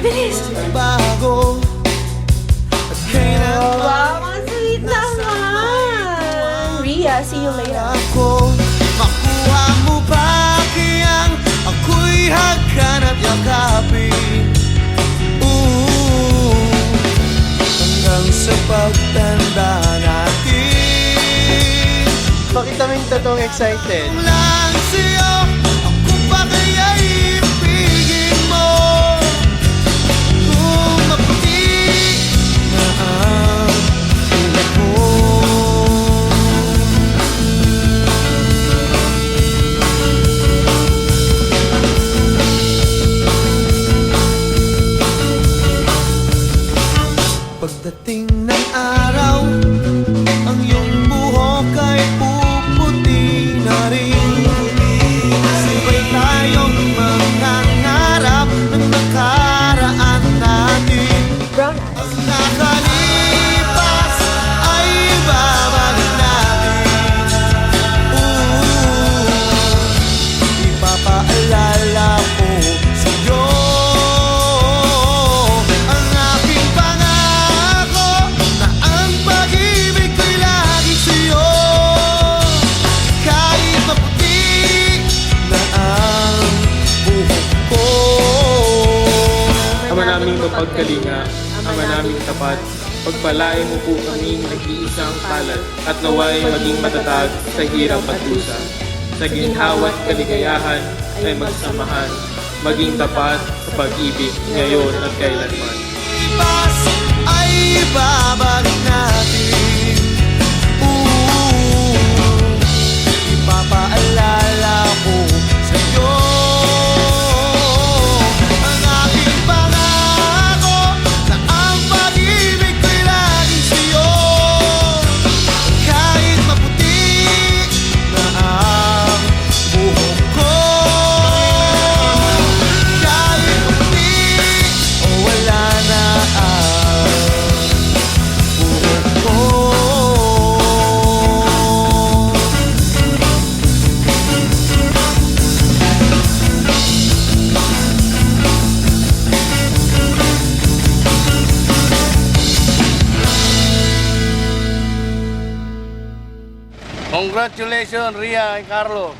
Bilis! Bago at kailan Wow, ang sweet naman! Rhea, see you later. ako makuha mo ba kayang ako'y hagkan at yakapin? Hanggang sa pagtanda natin. Pakita mo yung totoong excited. Lang sa'yo, ako pa kaya ibigin mo? Kung maputi na ang ulat mo. Pagdating ng araw, ang iyong buhok ay puputi na rin. Sabay tayong mangangarap ng nakaraan natin. Brown eyes. Ang nakalipas ay babalik natin. Ipapaalala ko sa'yo ang aking pangako na ang pag-ibig ko'y laging sa'yo. Kahit maputi na ang buhok ko. Ama naming mapagkalinga, Ama naming tapat, pagpalain mo po kaming nag-iisang kalat at naway maging matatag sa hirap at dusa. Sa ginhawa at kaligayahan ay magsamahan, maging tapat sa pag-ibig ngayon at kailanman. Ipas ay babalik natin. Ipapaalala ko sa'yo ang aking pangako na ang pag-ibig ko'y laging sa'yo. Kahit maputi na ang buhok ko, kahit maputi o wala na ang buhok ko. Congratulations, Rhea and Carlo.